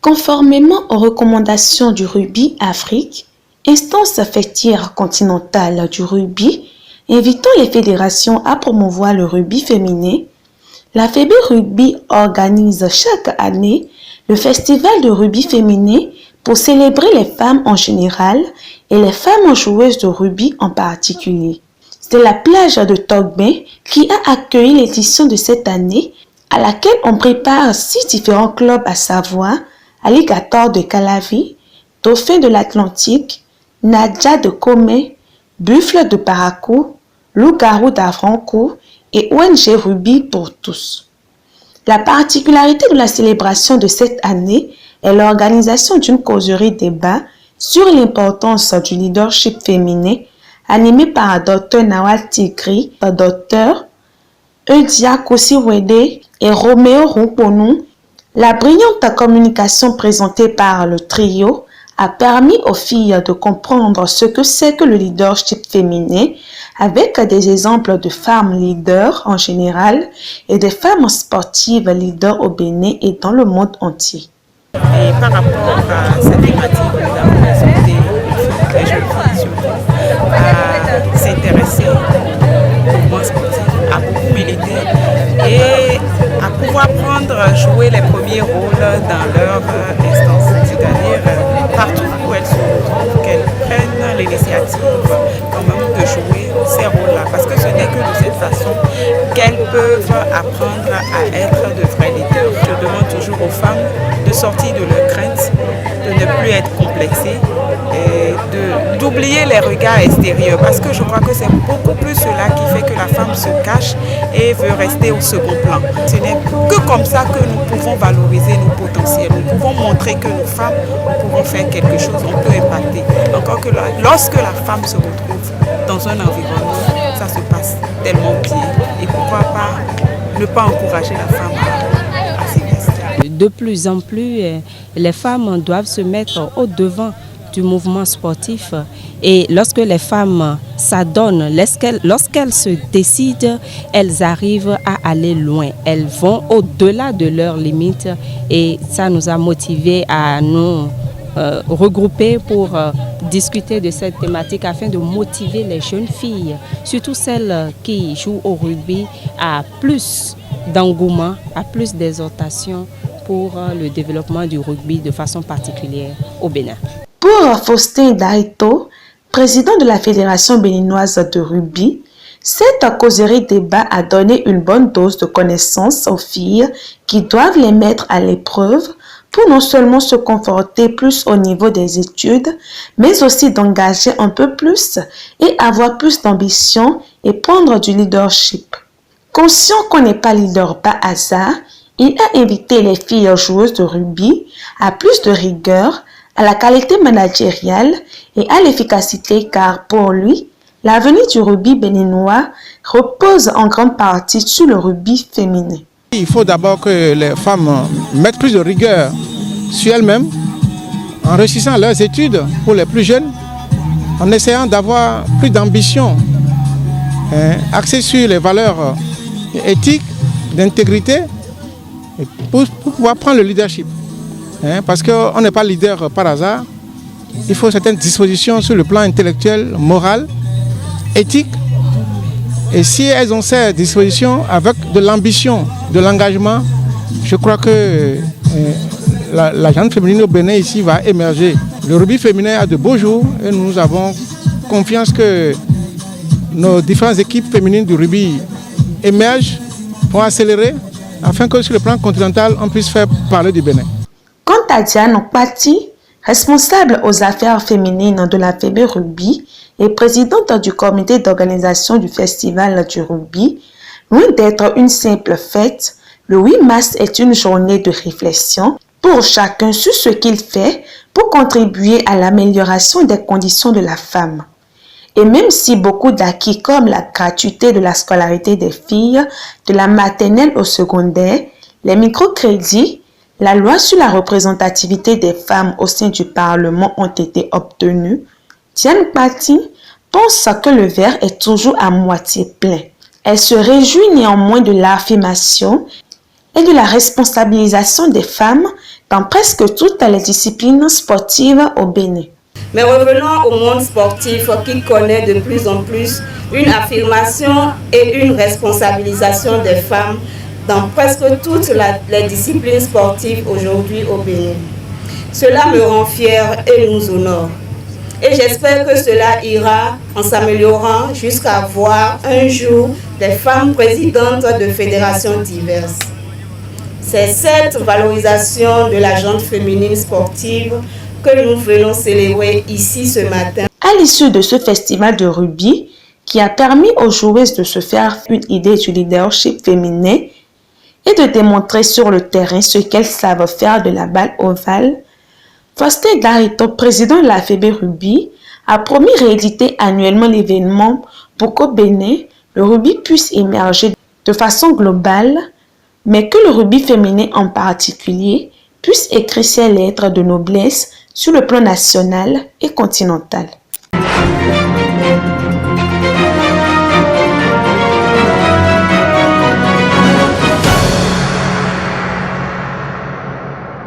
Conformément aux recommandations du Rugby Afrique, instance faîtière continentale du rugby, invitant les fédérations à promouvoir le rugby féminin, la FEB Rugby organise chaque année le festival de rugby féminin pour célébrer les femmes en général et les femmes joueuses de rugby en particulier. C'est la plage de Togbin qui a accueilli l'édition de cette année à laquelle on prépare 6 différents clubs à savoir Alligator de Calavi, Dauphin de l'Atlantique, Nadja de Comé, Buffle de Paracou, Loup-garou d'Avrancourt et ONG Rugby pour tous. La particularité de la célébration de cette année est l'organisation d'une causerie débat sur l'importance du leadership féminin animée par Dr Nawal Tigri, Dr Eudia Kosiwede et Roméo Rumponou. La brillante communication présentée par le trio a permis aux filles de comprendre ce que c'est que le leadership féminin avec des exemples de femmes leaders en général et des femmes sportives leaders au Bénin et dans le monde entier. Et par rapport à cette thématique, nous avons exhorté les jeunes filles surtout à s'intéresser au mouvement sportif, à beaucoup militer et à pouvoir jouer les premiers rôles dans leur instance, c'est-à-dire partout où elles se retrouvent, qu'elles prennent l'initiative quand même de jouer ces rôles-là, parce que ce n'est que de cette façon qu'elles peuvent apprendre à être de vrais leaders. Je demande toujours aux femmes de sortir de leurs craintes, de ne plus être complexées et d'oublier les regards extérieurs, parce que je crois que c'est beaucoup plus cela qui fait que la femme se cache et veut rester au second plan. Ce n'est que comme ça que nous pouvons valoriser nos potentiels, nous pouvons montrer que nos femmes pouvons faire quelque chose, on peut impacter. Encore que lorsque la femme se retrouve dans un environnement, ça se passe tellement bien, et pourquoi pas ne pas encourager la femme à s'investir. De plus en plus, les femmes doivent se mettre au devant du mouvement sportif, et lorsque les femmes s'adonnent, lorsqu'elles se décident, elles arrivent à aller loin, elles vont au-delà de leurs limites, et ça nous a motivés à nous regrouper pour discuter de cette thématique afin de motiver les jeunes filles, surtout celles qui jouent au rugby, à plus d'engouement, à plus d'exhortation pour le développement du rugby de façon particulière au Bénin. Pour Faustin Daito, président de la Fédération béninoise de rugby, cette causerie débat a donné une bonne dose de connaissances aux filles qui doivent les mettre à l'épreuve pour non seulement se conforter plus au niveau des études, mais aussi d'engager un peu plus et avoir plus d'ambition et prendre du leadership. Conscient qu'on n'est pas leader par hasard, il a invité les filles joueuses de rugby à plus de rigueur, à la qualité managériale et à l'efficacité, car pour lui, l'avenir du rugby béninois repose en grande partie sur le rugby féminin. Il faut d'abord que les femmes mettent plus de rigueur sur elles-mêmes, en réussissant leurs études pour les plus jeunes, en essayant d'avoir plus d'ambition, axée sur les valeurs éthiques, d'intégrité, pour pouvoir prendre le leadership. Parce qu'on n'est pas leader par hasard, il faut certaines dispositions sur le plan intellectuel, moral, éthique. Et si elles ont ces dispositions avec de l'ambition, de l'engagement, je crois que la gente féminine au Bénin ici va émerger. Le rugby féminin a de beaux jours et nous avons confiance que nos différentes équipes féminines du rugby émergent, vont accélérer, afin que sur le plan continental, on puisse faire parler du Bénin. Quant à Diane Okpati, responsable aux affaires féminines de la FEB Rugby et présidente du comité d'organisation du festival du rugby, loin d'être une simple fête, le 8 mars est une journée de réflexion pour chacun sur ce qu'il fait pour contribuer à l'amélioration des conditions de la femme. Et même si beaucoup d'acquis comme la gratuité de la scolarité des filles, de la maternelle au secondaire, les microcrédits, la loi sur la représentativité des femmes au sein du Parlement ont été obtenus, Diane Okpati pense que le verre est toujours à moitié plein. Elle se réjouit néanmoins de l'affirmation et de la responsabilisation des femmes dans presque toutes les disciplines sportives au Bénin. Mais revenons au monde sportif qui connaît de plus en plus une affirmation et une responsabilisation des femmes dans presque toutes les disciplines sportives aujourd'hui au Bénin. Cela me rend fière et nous honore. Et j'espère que cela ira en s'améliorant jusqu'à voir un jour des femmes présidentes de fédérations diverses. C'est cette valorisation de la gente féminine sportive que nous venons célébrer ici ce matin. À l'issue de ce festival de rugby, qui a permis aux joueuses de se faire une idée du leadership féminin et de démontrer sur le terrain ce qu'elles savent faire de la balle ovale, Faustin Darito, président de la FEB Rugby, a promis rééditer annuellement l'événement pour qu'au Bénin, le rugby puisse émerger de façon globale, mais que le rugby féminin en particulier puisse écrire ses lettres de noblesse sur le plan national et continental.